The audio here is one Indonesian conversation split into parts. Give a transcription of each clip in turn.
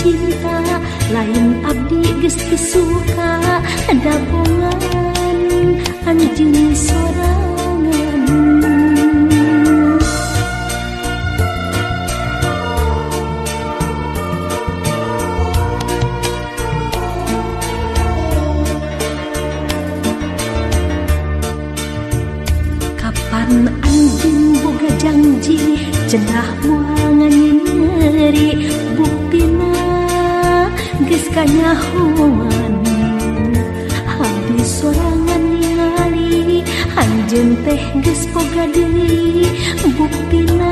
cinta lain abdi geus teu suka dabongan anjeun sorangan. Kapan anjeun boga janji cenah moal nganyeri buktina geus kanyahoan habis sorangan ningali anjeun teh geus boga deui buktina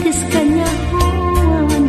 geus kanyahoan.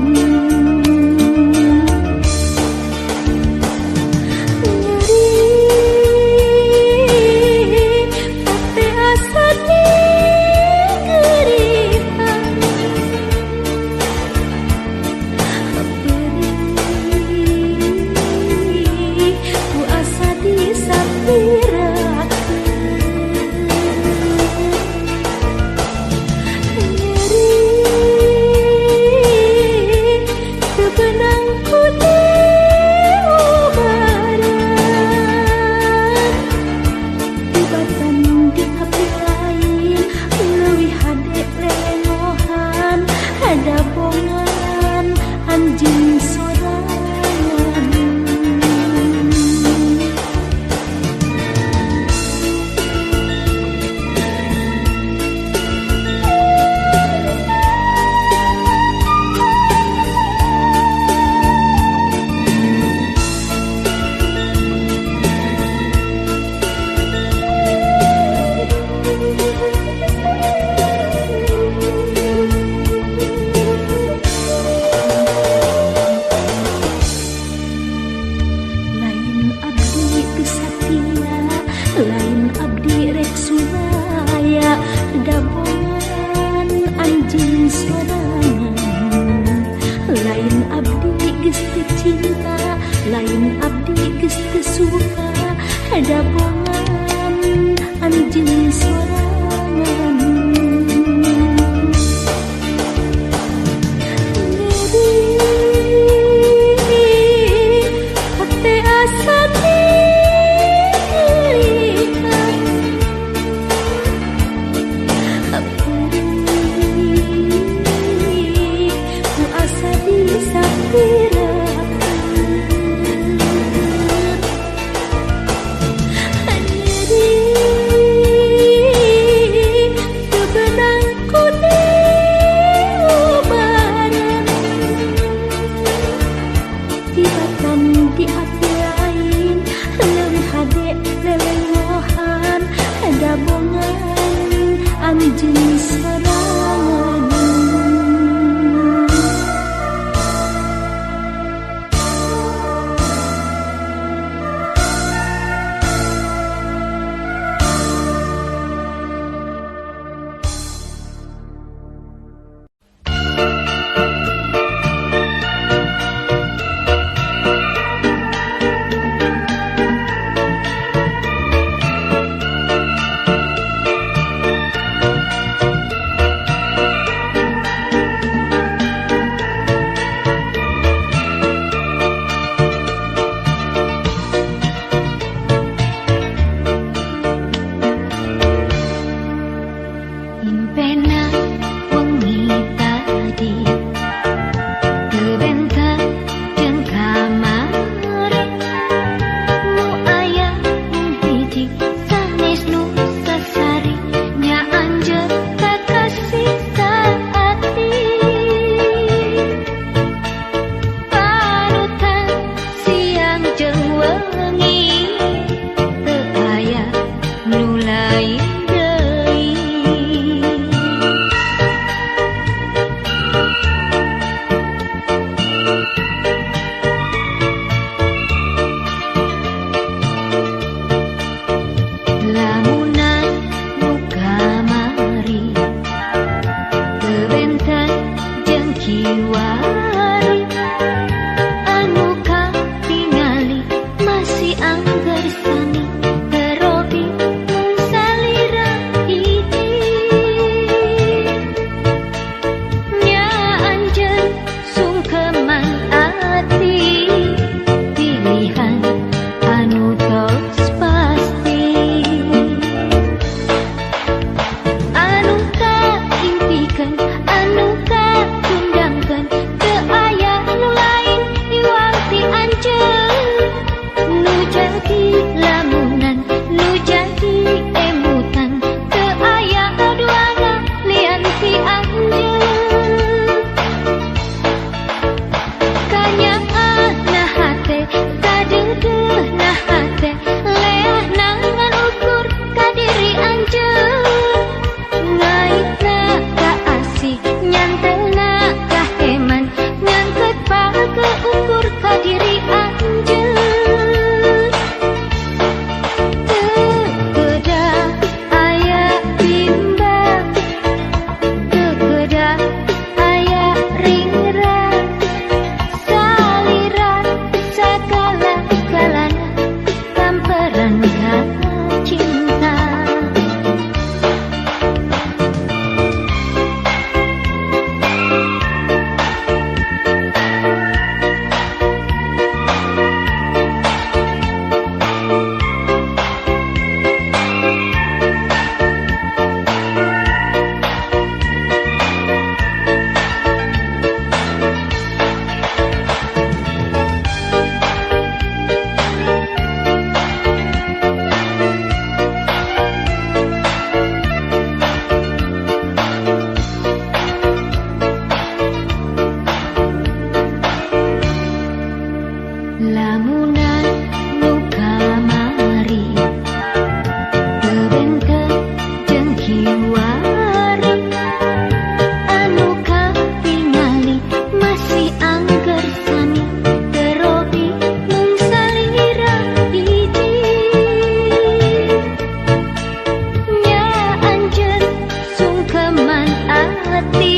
hati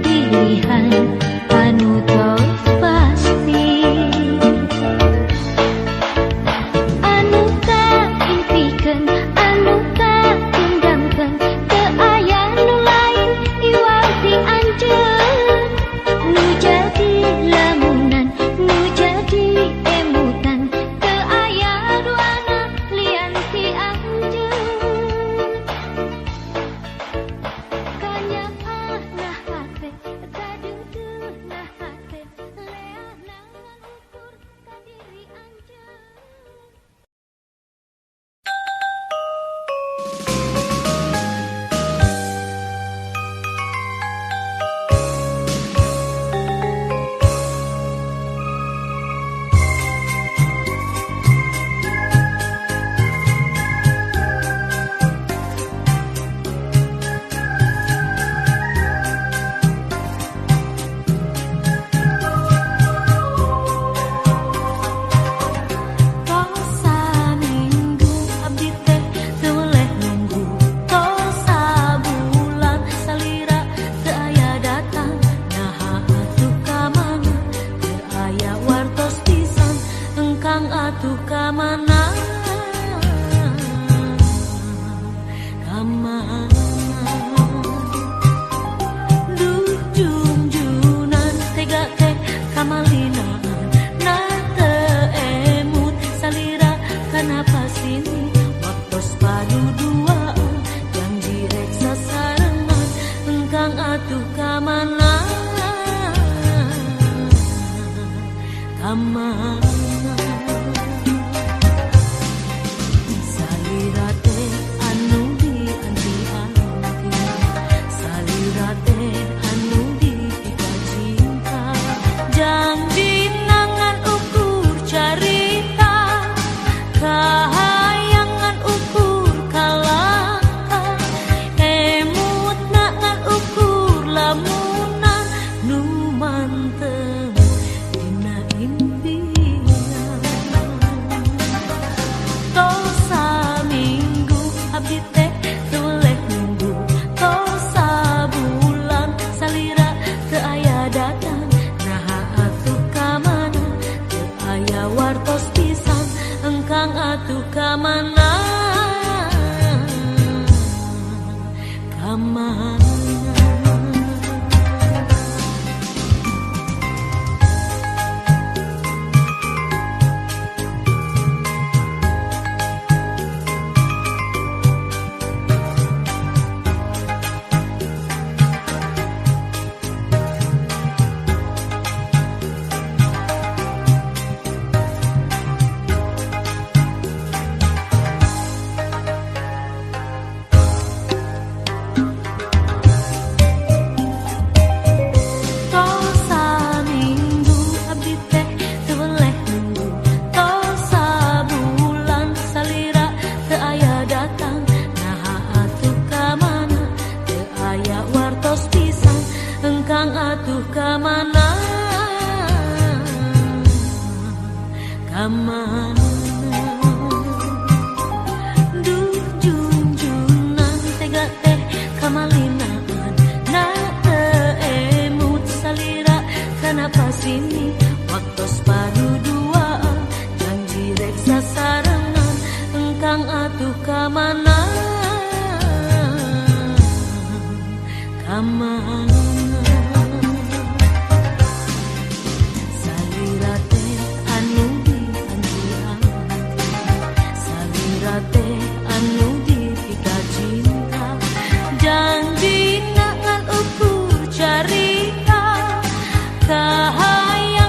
pilihan anu tos pasti anu kaimpikeun anu kagenggam teu aya nu lain iwal ti anjeun nu jadi lamunan nu jadi emutan teu aya duana lian ti anjeun kanyak nah hate kadeuh nah hate leahna ukur ka diri anjeun. Tosa minggu abdi teh teu boleh nunggu tosa bulan salira teu aya datang naha atuh ka mana teu aya wartos pisan engkang atuh ka mana ka mana duh junjunan tega teh kamalinaan nah teu emut salira kenapa sini waktos padu duaan janji rek sasarengan engkang atuh ka mana ka mana salira teh anu dianti-anti salira teh anu dipika cinta janji nangan ukur carita kahayangan ukur kalaka emut nangan ukur lamunan nu mantep dina impian tosa minggu abdi teh teu boleh nunggu tosa bulan salira teu aya datang naha atuh ka mana teu aya wartos pisan engkang atuh ka mana ka mana tosa minggu abdi teh teu boleh nunggu tosa bulan salira teu aya datang naha atuh ka mana teu aya wartos pisan engkang atuh ka mana ka mana duh junjunan tega teh kamalinaan nah teu emut salira kenapa sini waktos padu duaan janji rek sasarengan engkang atuh ka mana ka mana salira teh anu dianti-anti salira teh anu dipika cinta janji nangan ukur carita kahaya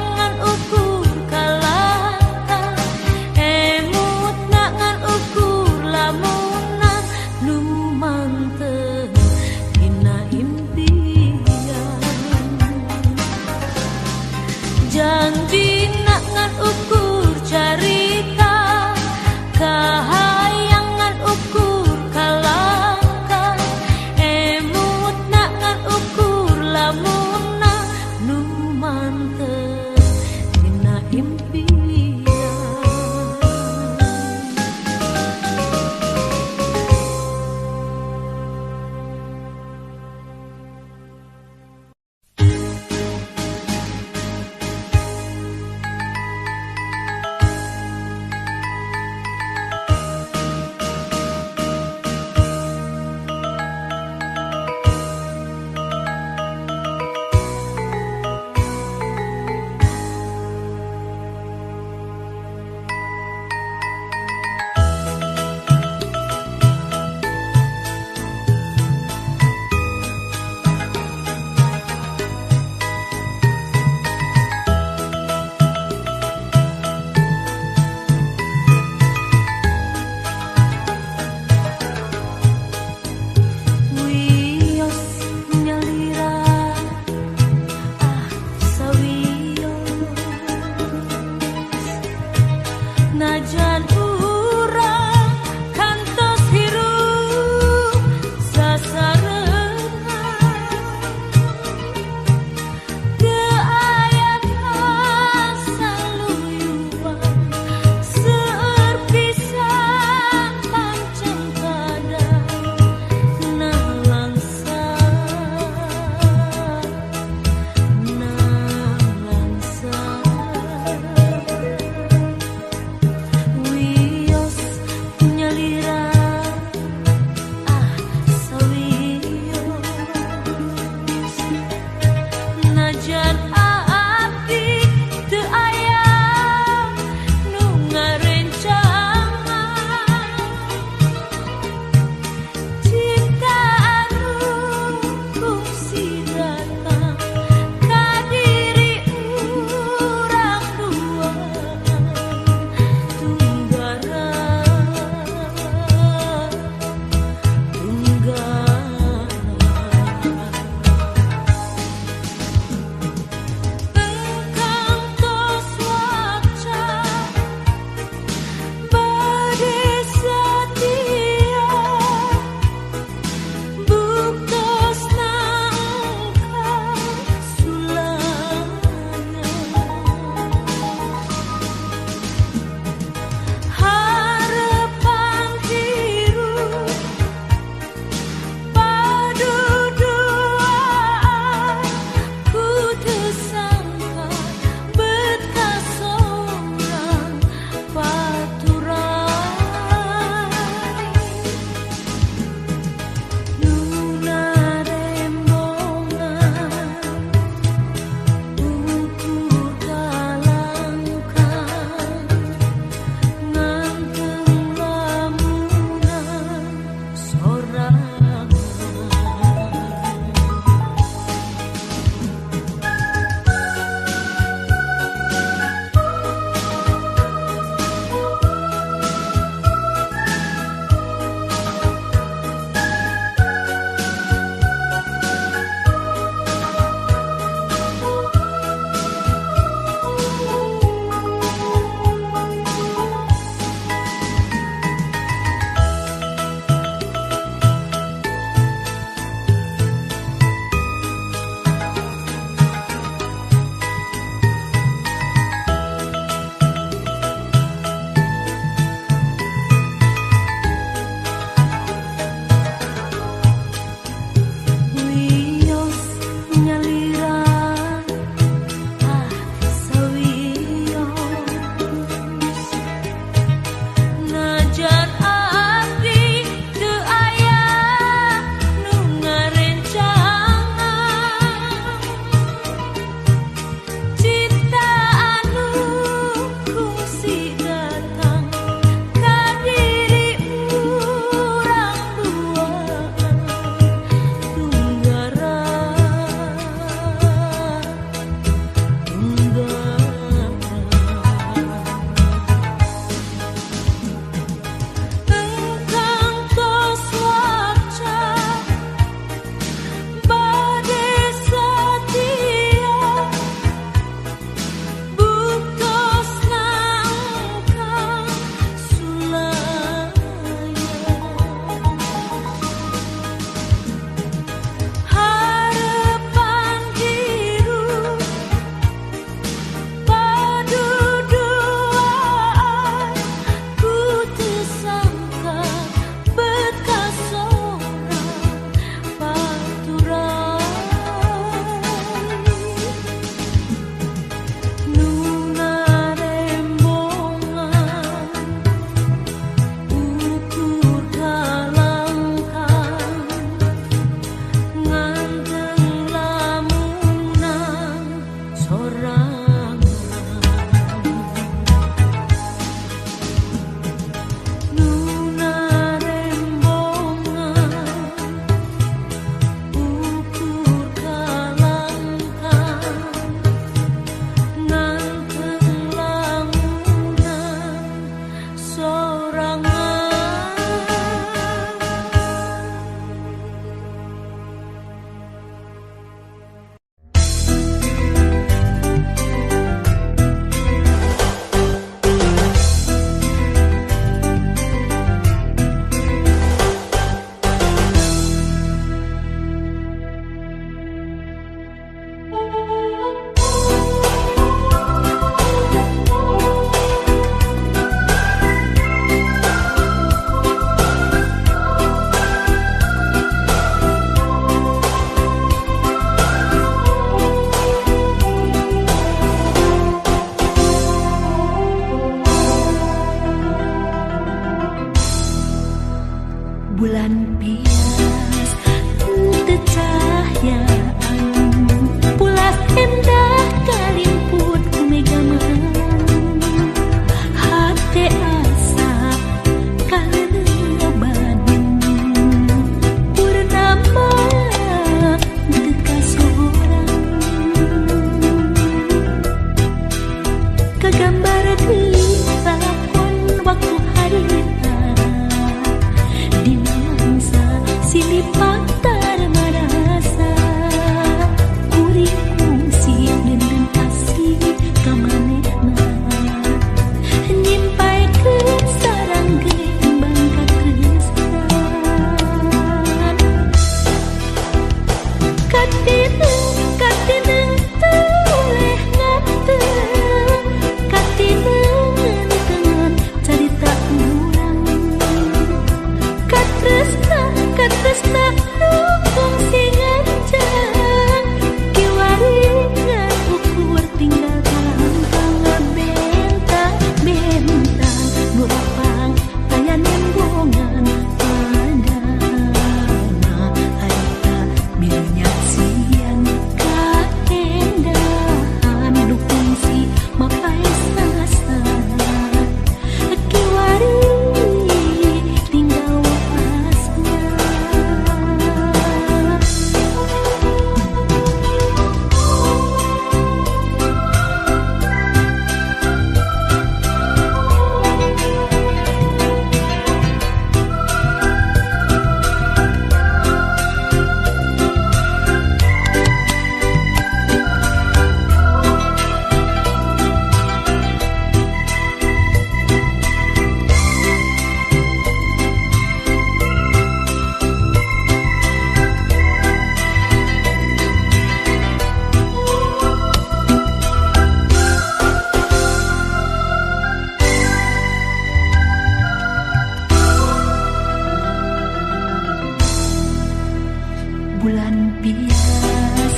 bulan bias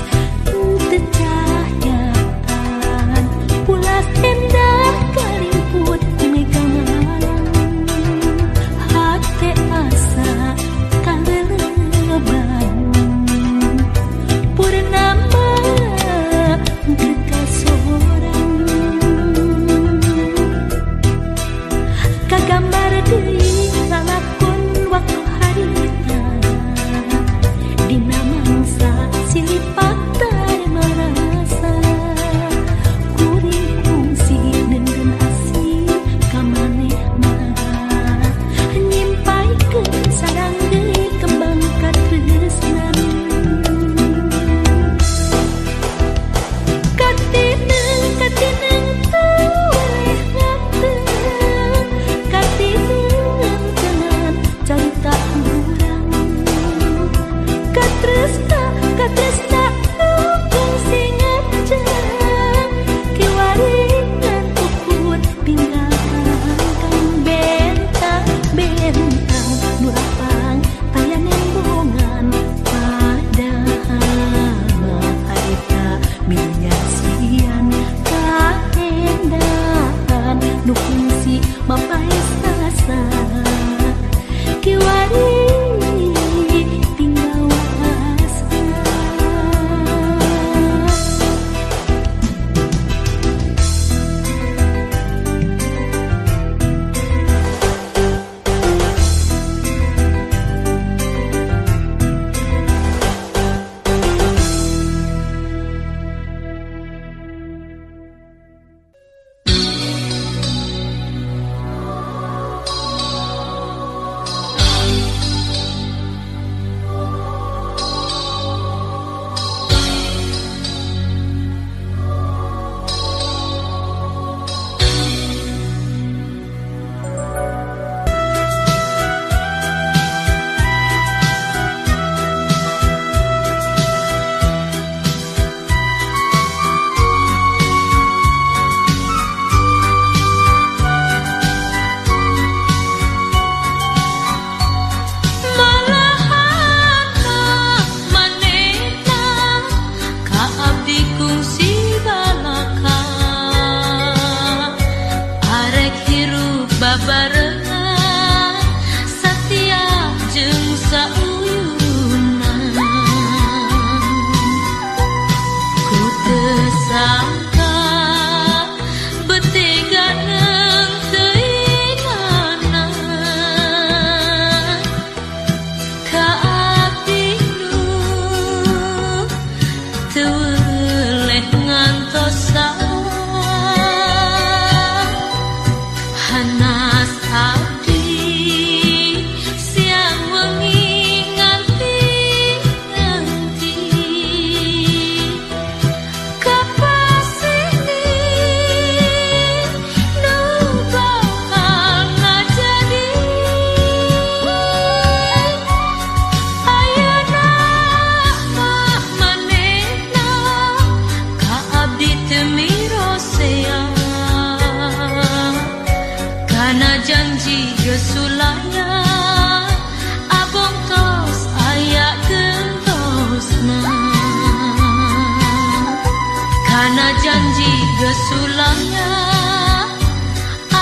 tercahyaan pulas endah kalimput mega malam hati asa kaleleban purnama kekasoran kagambar deui lalakon waktu harita dina mangsa silih patar marasa kuring fungsi neungeun asih ka manehna nyimpaikeun sareng deui kembang katresnan katineng teueh ngateung katineng jangan carita urang katresna fungsi ngajeng kiwaringan ukur tinggalkan bentang nu lapang aya nembongan padahal harita menyaksian kaendahan nu fungsi mapaestasa kiwari tinggal wasa babarengan setia jeung sauyunan ku teu sangka betiganeung teuingana ka abdi nu teu weuleh ngantosan Hanas abdi siang wengi nganti kapasini nu bakal ngajadi ayeuna mah manehna ka abdi teu mirosea kana janji gesulaya abong tos aya gentosna kana janji gesulaya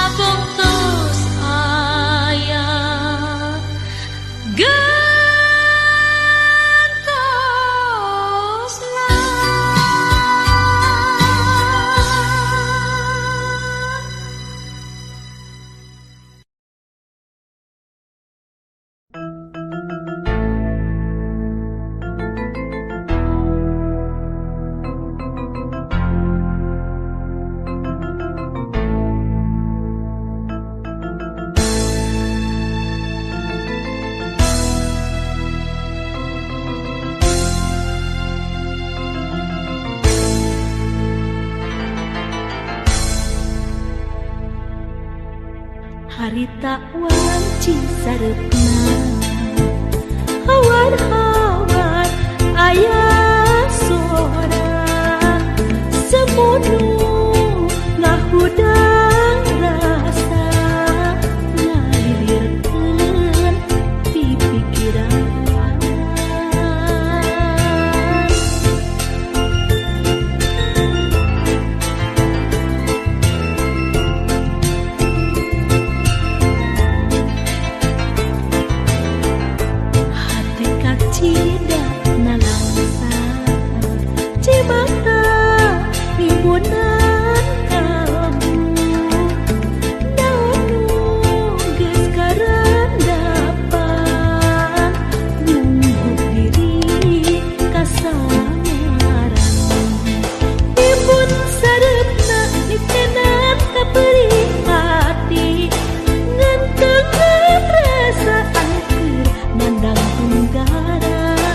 abong tos aya gentosna harita wanci sarepna hawan-hawan aya sora semudu ngahudang rasa ngalirkeun pipikiran cida nalangsa cimata timbunan kamu daun geus karendapan nunggu diri kasangaran timbun sareupna nitenan kapeuring hati ngan teu perasaan mandang tunggara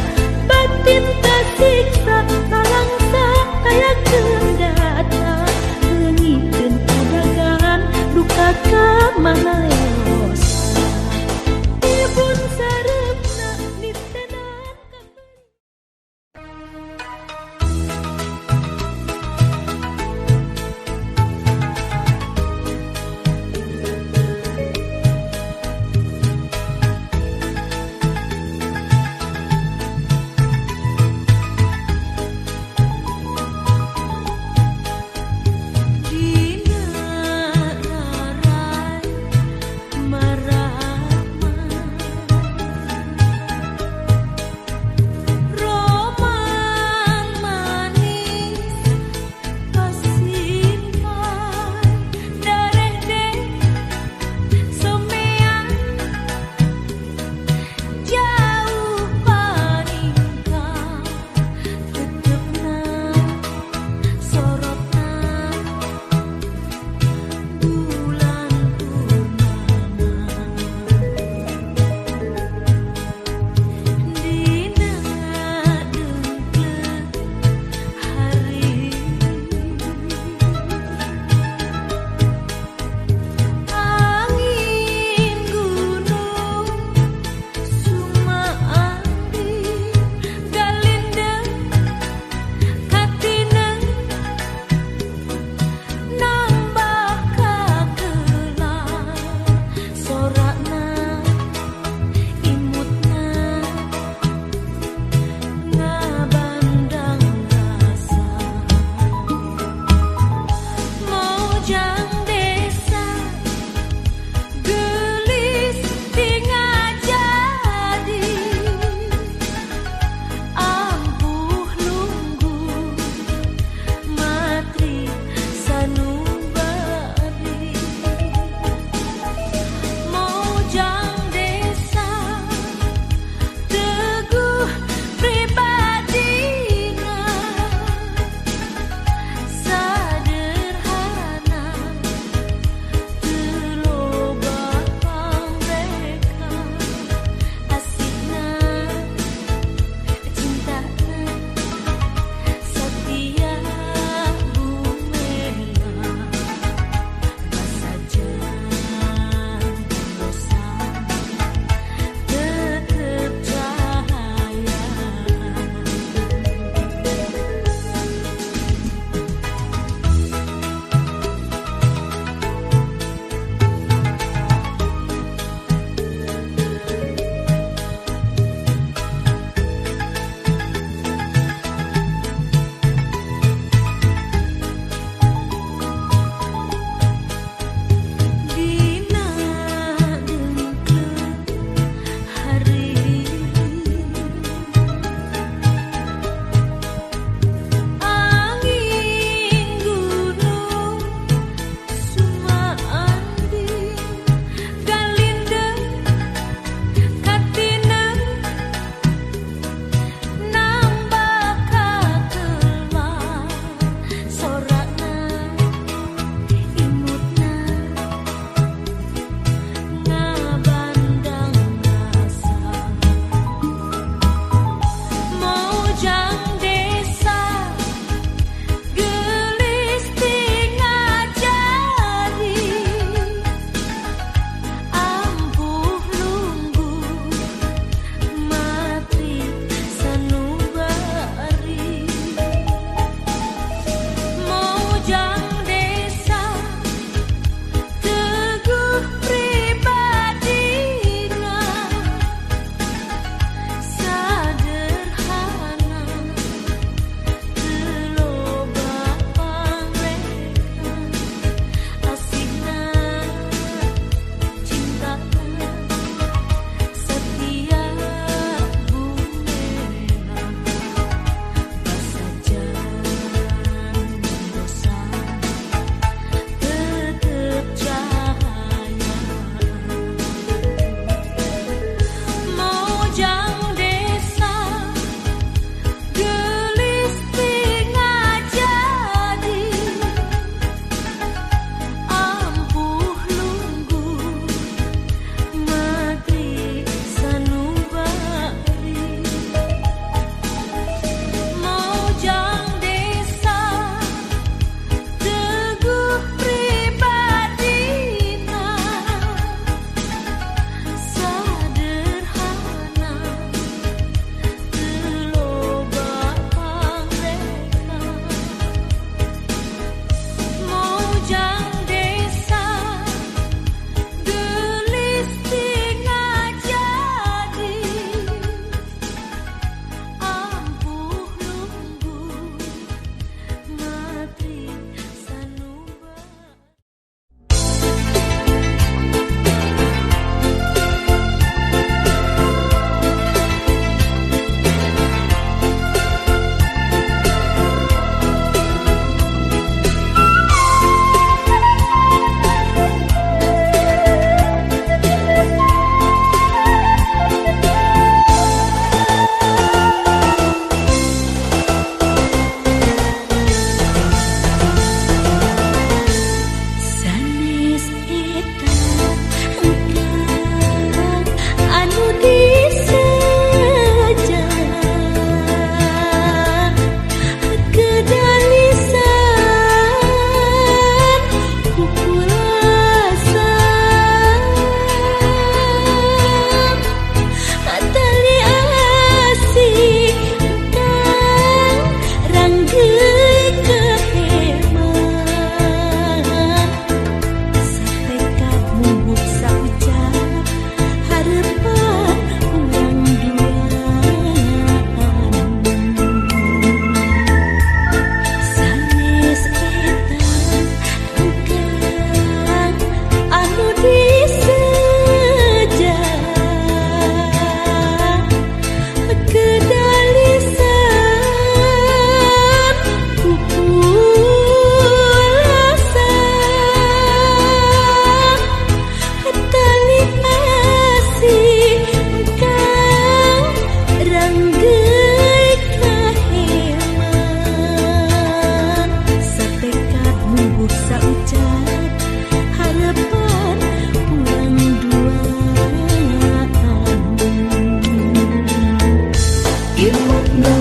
imut nu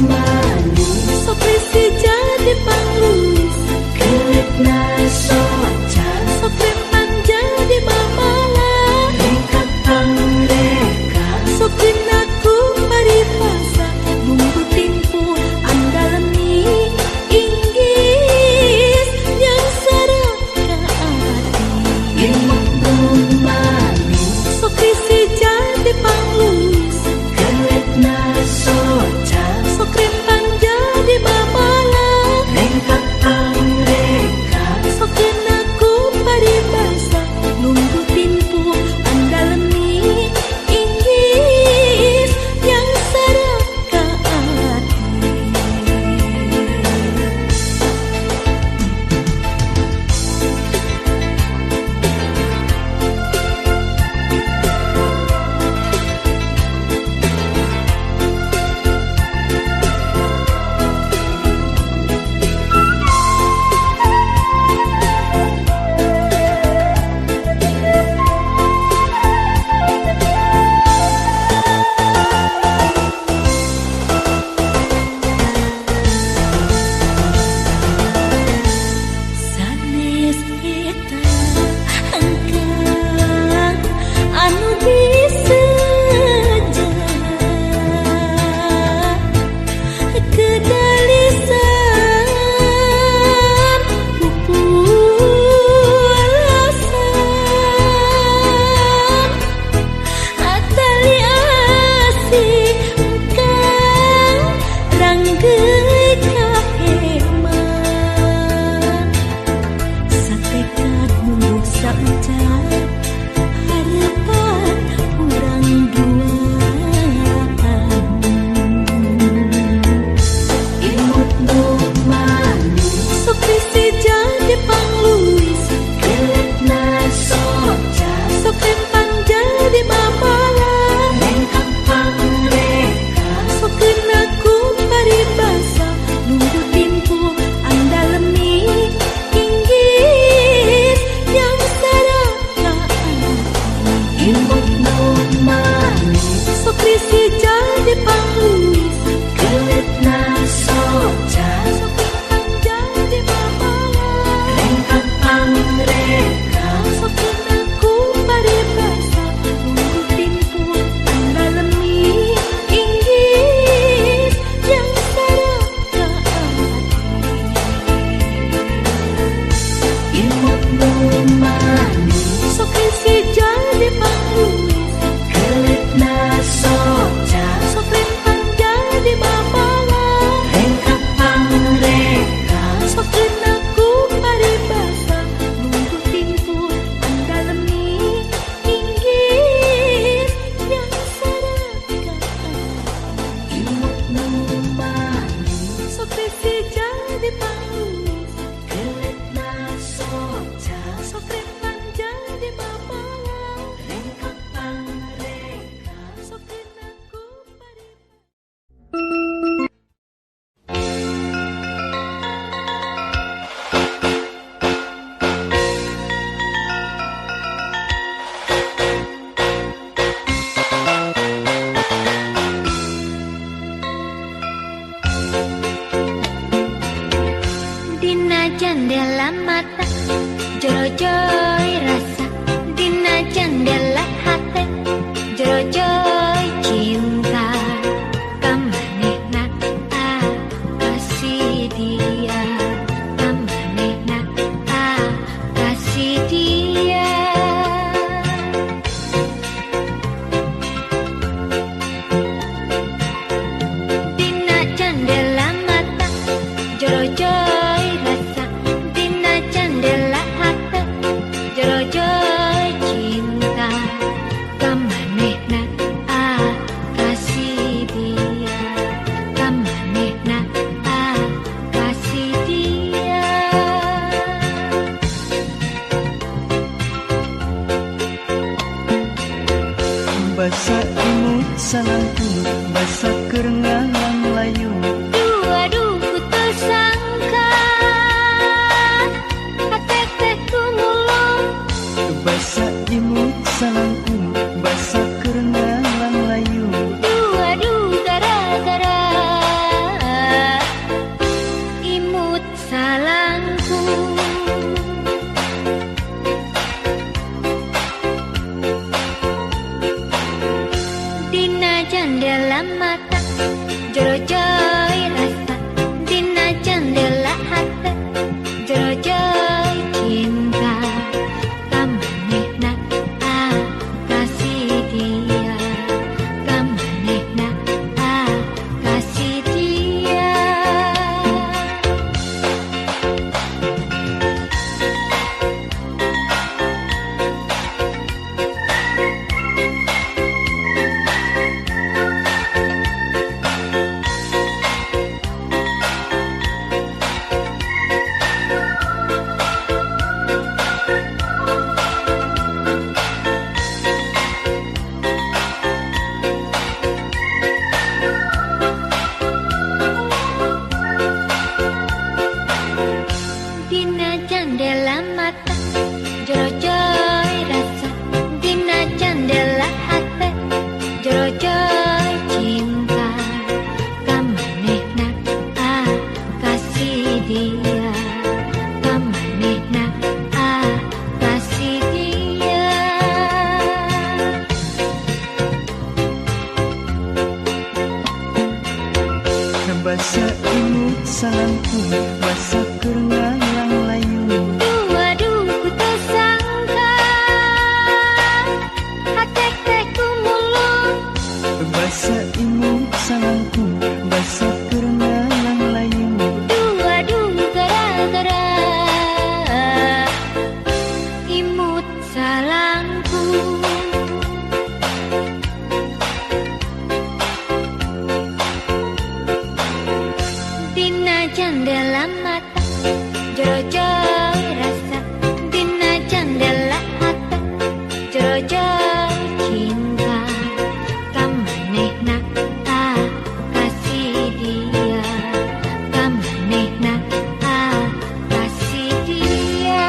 manis sok risi jadi pangluis kelitna soca sok rempang jadi mamala lengkap pangreka sok dinaku paripasa nunggu timpu andalemi inggis yang sarang ka ati imut nu manis sok risi jadi pangluis kelitna soca sok rempang jadi mamala lengkap pangreka sok dinaku paripasa nunggu timpu andalemi inggis yang sarang ka ati sanes kita angkat anu diseja kedalisan pupulasan atali asih engkang ranggeuy kaheman satekad nunggu saucan harapan urang duaan imut nu manis sok risi jadi pangluis kelitna soca sok rempang jadi mamala lengkap pangreka sok dinaku paribasa nunggu timpu andalemi inggis yang sarang ka ati imut nu manis sok risi jadi pangluis kelitna soca sok rempang jadi mamala lengkap pangreka sok dinaku paribasa nunggu timpu andalemi inggis yang sarang ka ati imut nu manis sok risi jadi pangluis kelitna soca sok rempang jadi mamala lengkap pangreka sok dinaku paribasa nunggu timpu andalemi inggis yang sarang ka ati imut nu manis sok risi jadi pangluis kelitna soca sok rempang jadi mamala lengkap pangreka sok dinaku paribasa dina jendela mata jero-joy rasa dina jendela hati jero-joy cinta kamanehna kasih dia kamanehna kasih dia dina jendela mata jero-joy rasa dina jendela hati jero-joy cinta kamanehna kasih dia kamanehna kasih dia basa imut salangkung basa kerengalang layu aduh ku tersangka hati teh kumulung basa imut salangkung basa kerengalang layu aduh gara-gara basa imut salangkung basa keur ngalang layu. Waduh ku tersangka hatek teh kumulung Basa imut salangkung basa keur ngalang layu. Waduh gara-gara imut salangkung. Dina jandela mata jero-jero rasa, dina jandela mata jero-jero cinta, kamanehna kasih dia, kamanehna kasih dia.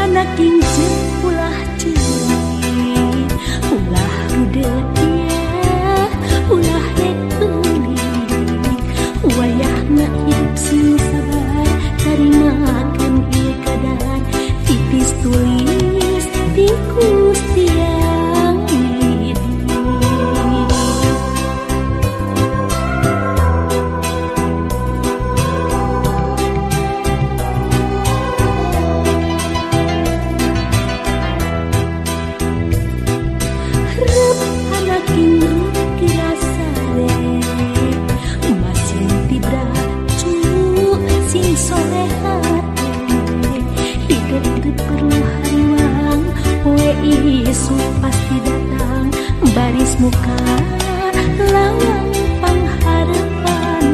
Anak kinjil ulah cilik, ulah rudet dia, ulah rek beulik. Wayahna hidup sing sabar, tarimakeun ieu keadaan. Tipis tulis di Gusti Yang Widi. Isu pasti datang, baris muka lawang pengharapan.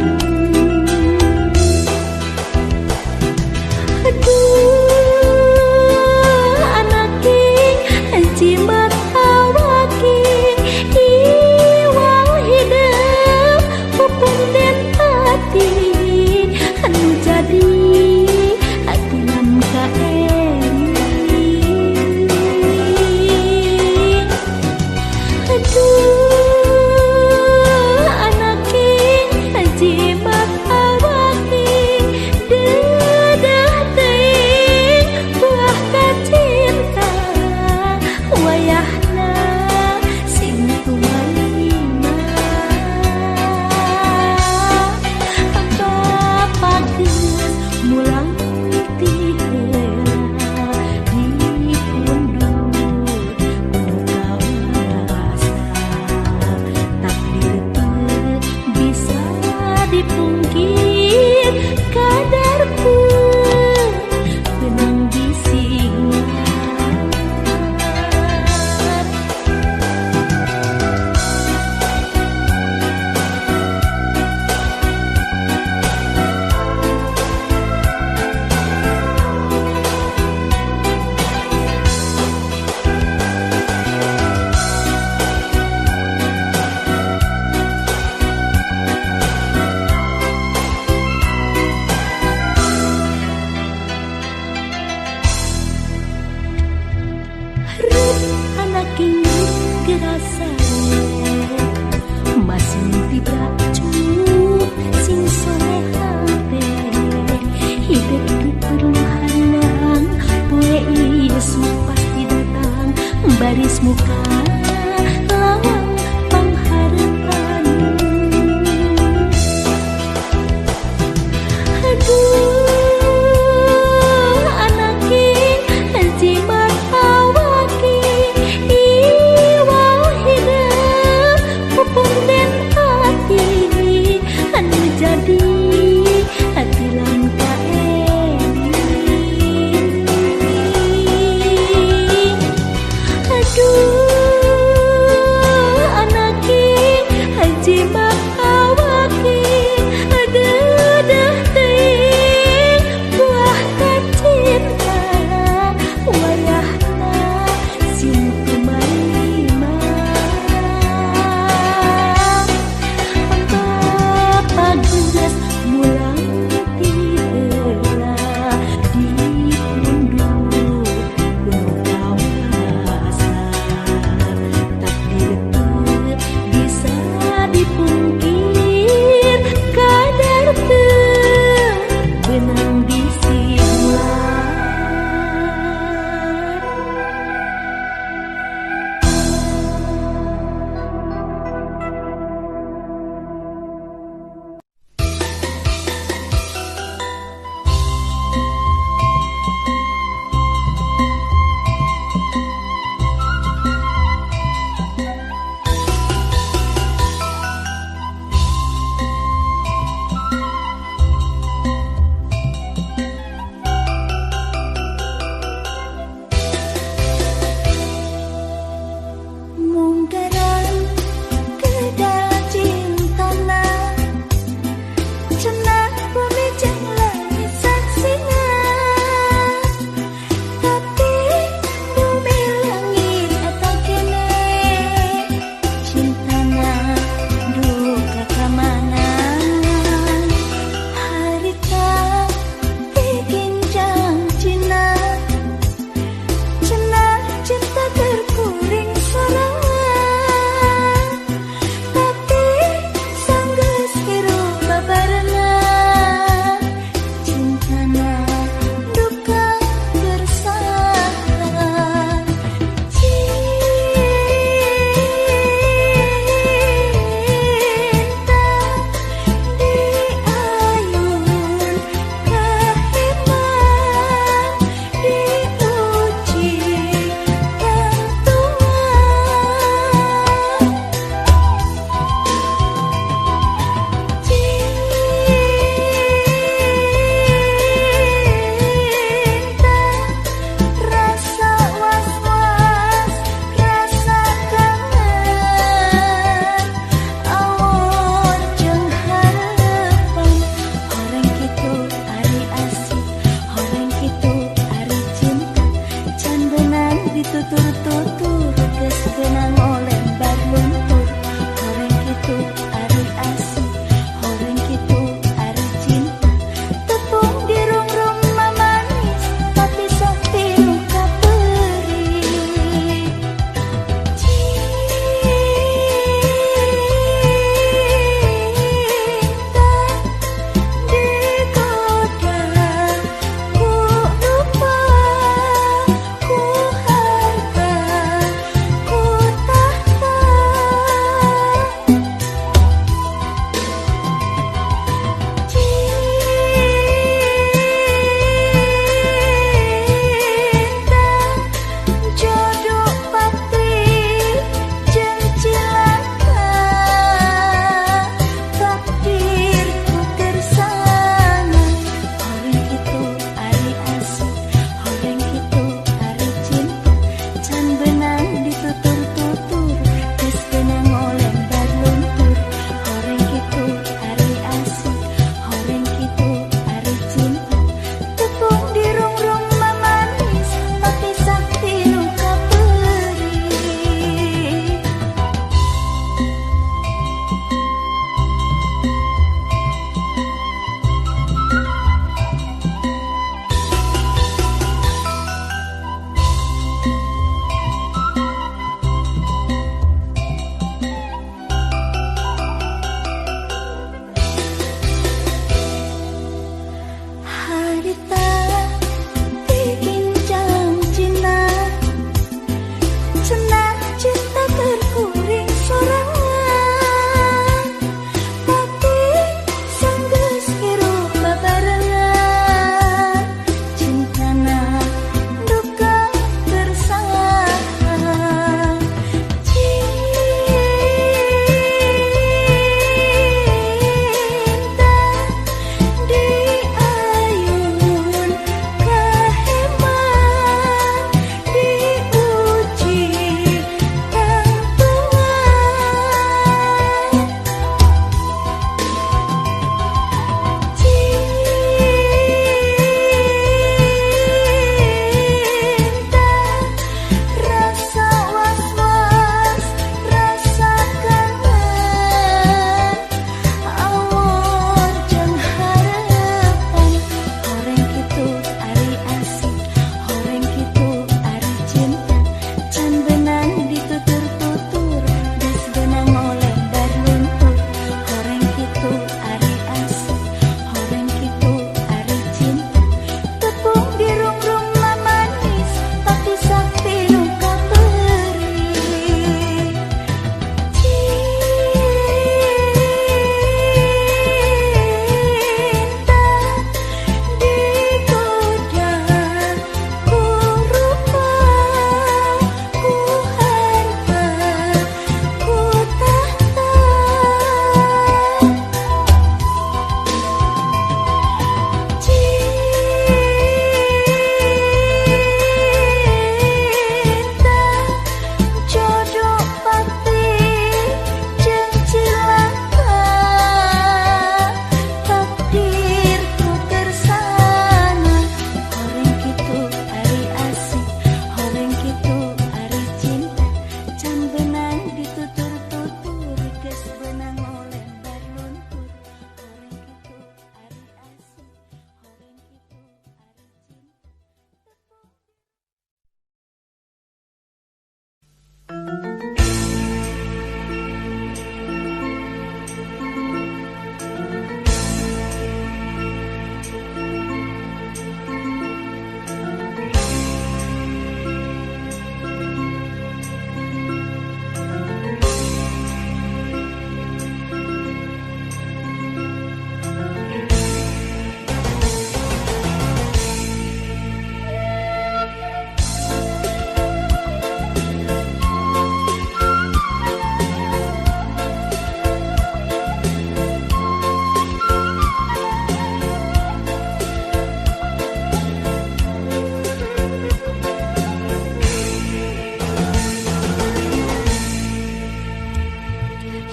Aduh anak king jimat awaki, iwal hidup pupung dan hati anu jadi aturan kaeri. Aduh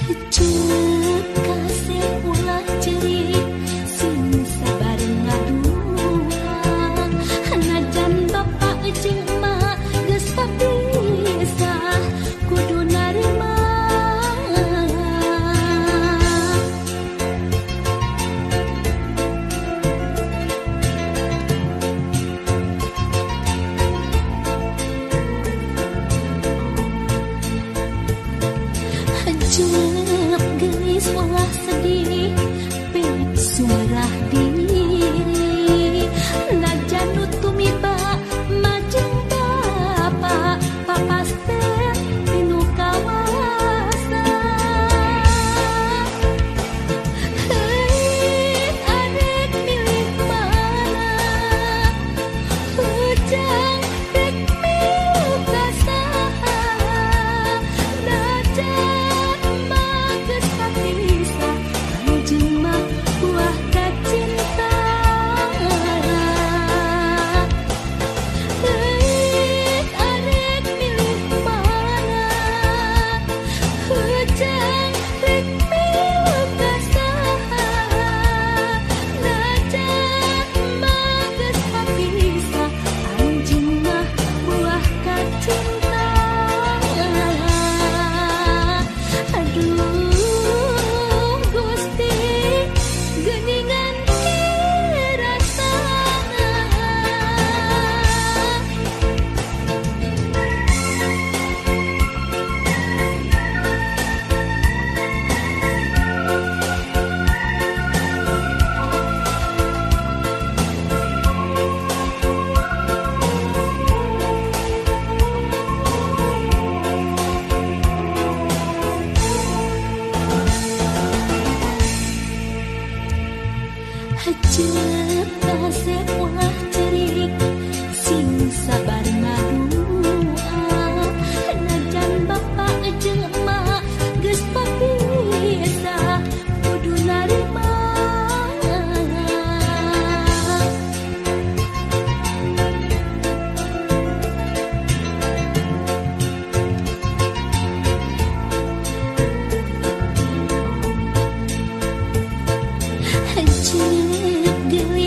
Cek kasih ulah cerik sing sabar ngaduang najan bapak jeung emak geus papisah kudu narima Jep gelis ulah sedih pek sumerah diri najan nu tumiba majeng bapak papas teh tinu kawasa heuit arek milih mana hujang rek milu ka saha najan geus papisah anjeun mah buah kacinta heuit arek milih mana hujang rek milu ka saha najan mah geus papisah anjeun mah buah kacinta aduh Gusti geuningan rasana Cep kasih ulah cerik sing sabar ngaduang najan bapak jeung emak geus papisah kudu narima Cep gelis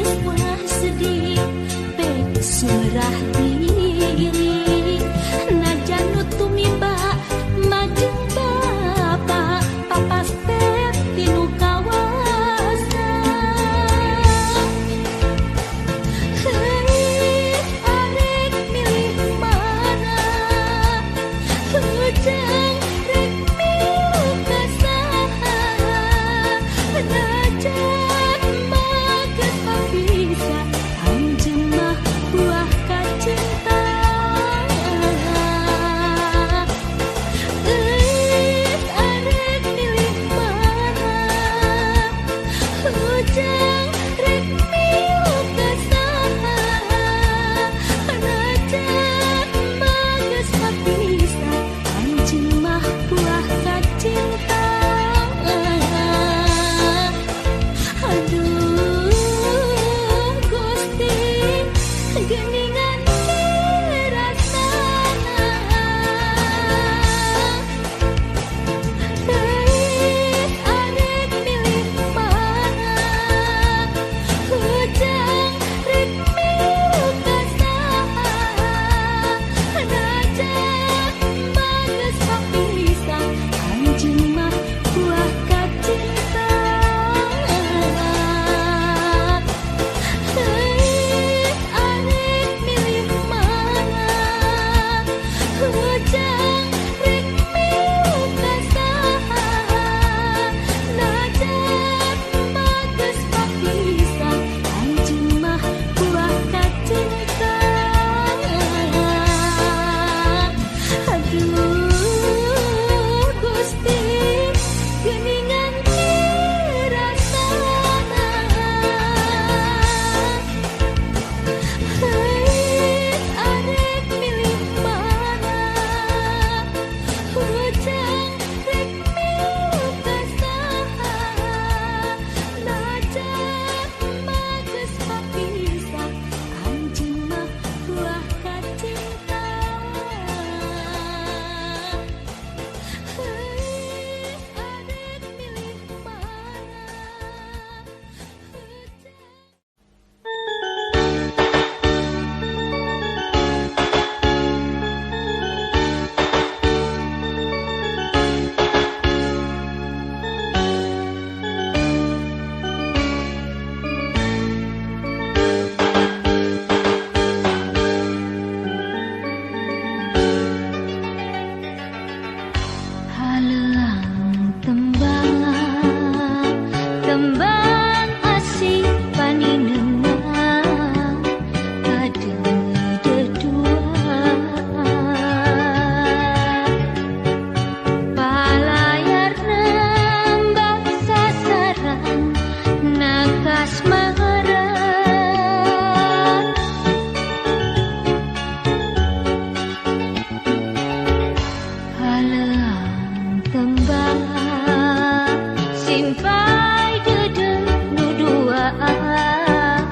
Simpai dedek nu duaan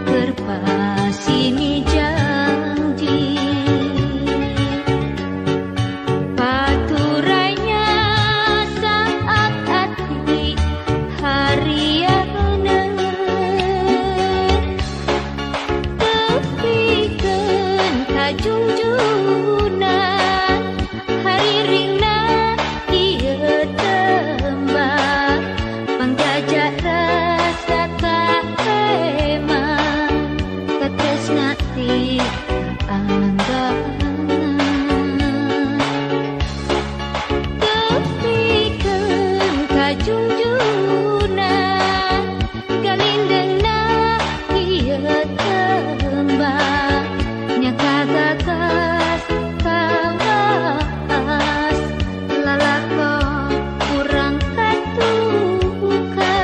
Kerpasini janji Paturainya saat hati hariana Tepikeun kajungjunan hari ringna ieu tembak panggajak rasa kaeman katresna ti anggangan Tepikeun kajungjunan galindengna ieu tembak nya kagagas kawas lalakon kurang katuka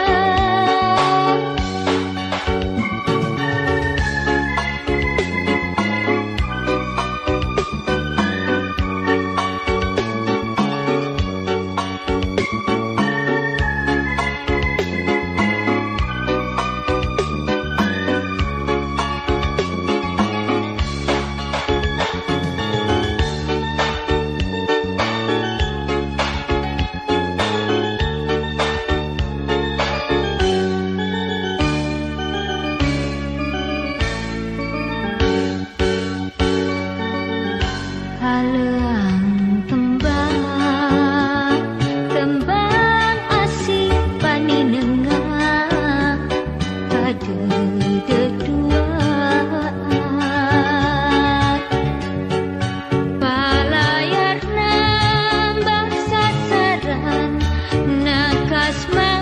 Haleang tembang tembang asih paninengah kadededuaan palayar nambah sasaran nakasmaran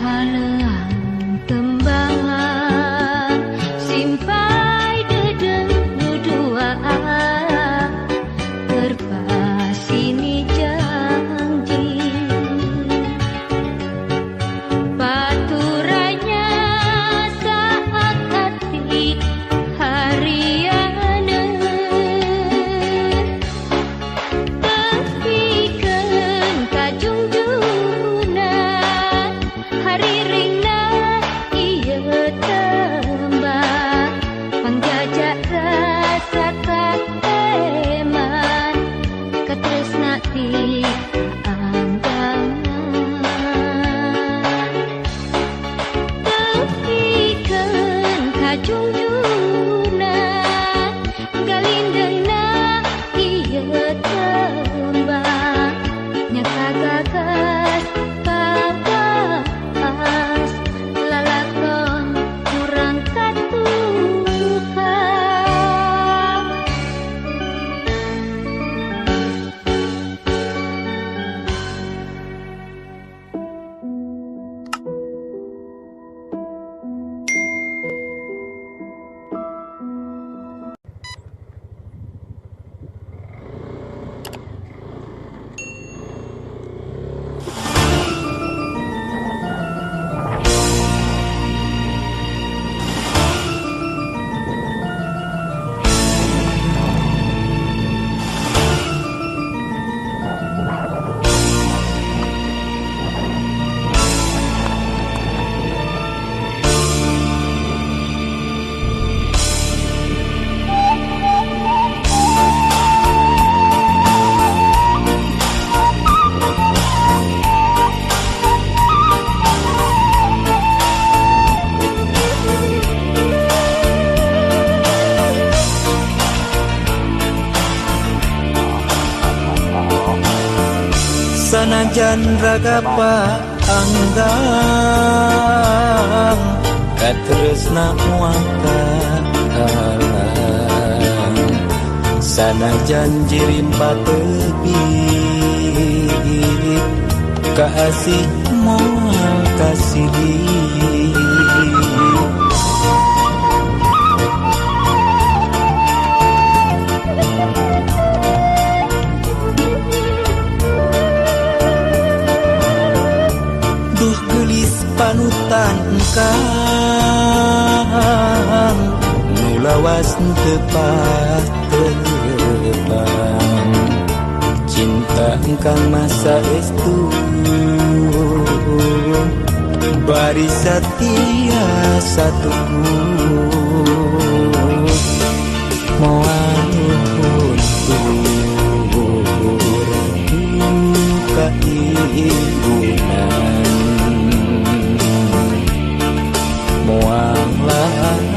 Haleang tembang simpai dedek nu duaan Kerpasini janji Paturainya saat hati hariana Tepikeun kajungjunan hari ringna ieu tembak panggajak rasa kaeman katresna ti anggangan Tepikeun kajungjunan galindengna ieu tembak nya kagagas kawas lalakon kurang katuka Sanajan ragapa anggang katresna wakalang Sanajan jirim patepi kaasih moal kasih panutan engkang nu lawas tepat tepang cinta engkang masa estu bari setia satu moal untuk duka ibunan moal las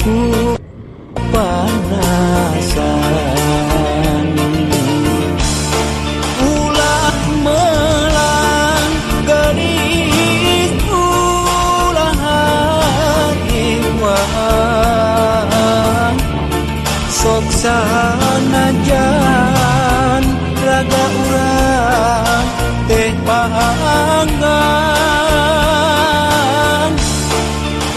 ku panasan ulah melang gelis ulah hatiwan sok sanajan raga urang teh panggan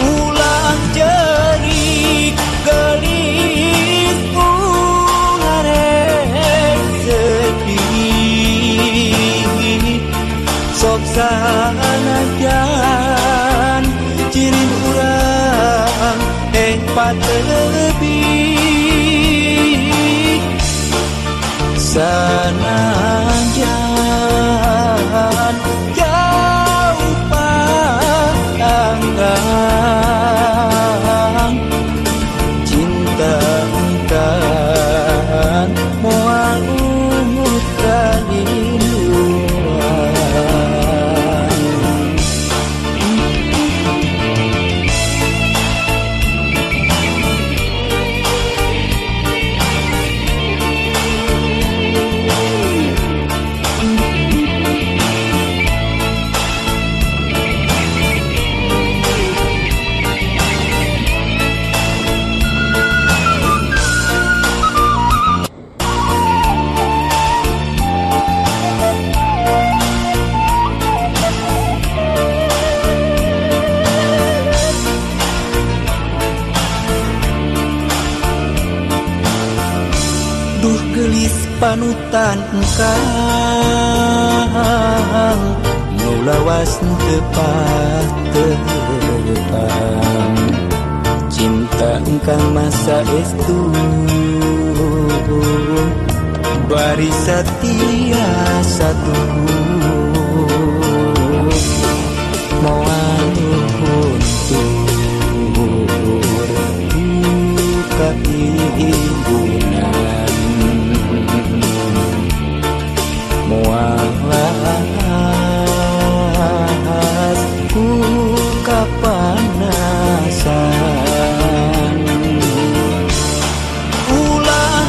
ulah jerik gelis ungarek sedih sok sanajan cirin urang patebih sanajan jauh panggang cinta kan moal umut kalinduan duh gelis panutan engkang nu lawas tepat tepang cinta engkang masa estu bari setia satu moal untuk duka ibunan mualas ku kapanasan ulah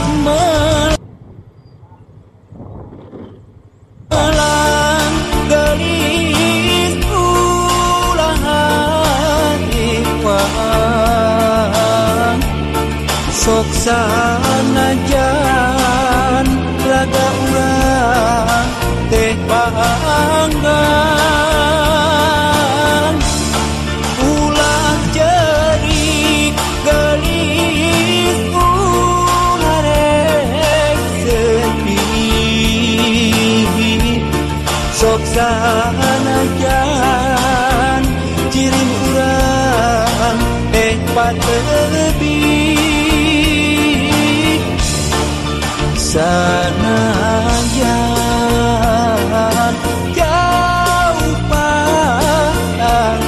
melang gelis ulah hatiwan sok sanajan raga urang teh panggang ulah jerik gelis ungarek sedih sok sanajan cirin urang patebih sanajan jauh panggang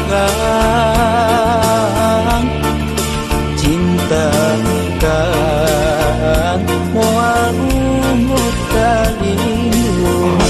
cinta kan moal umut kalinduan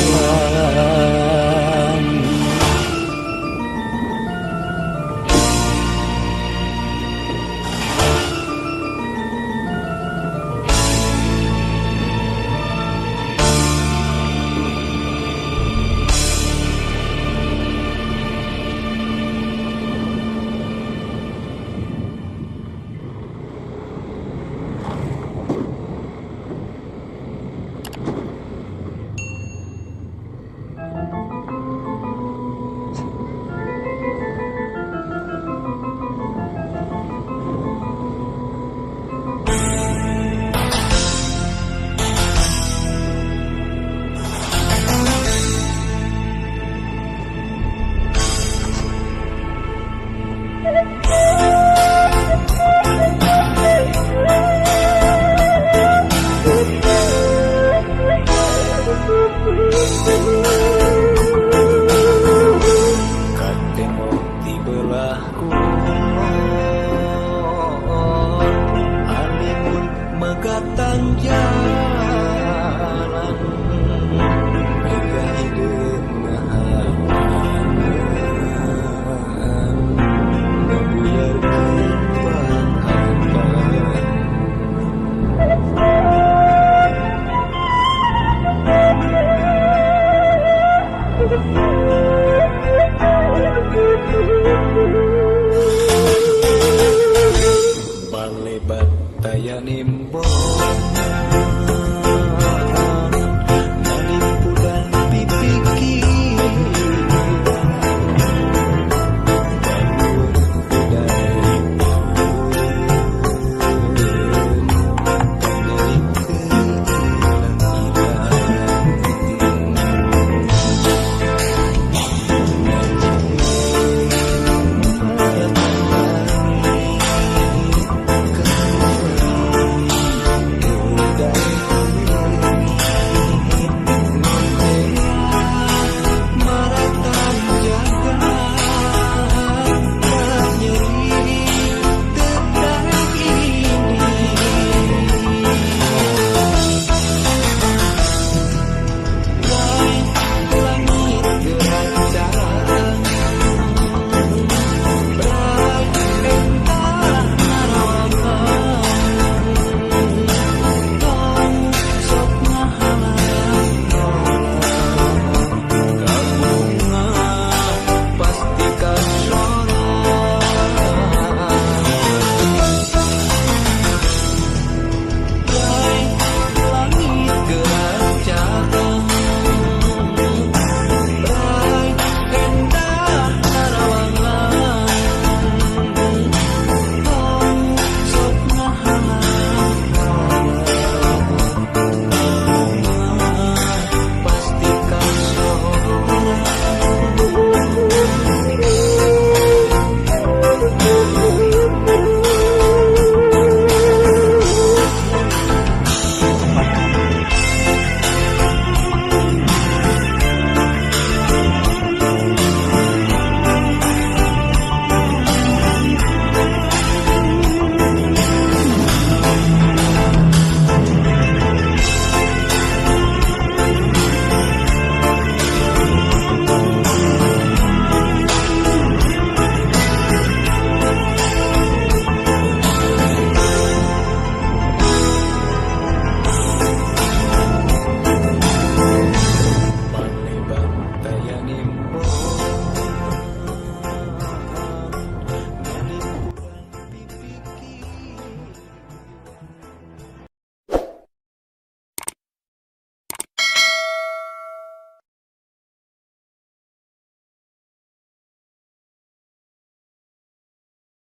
daya nimbo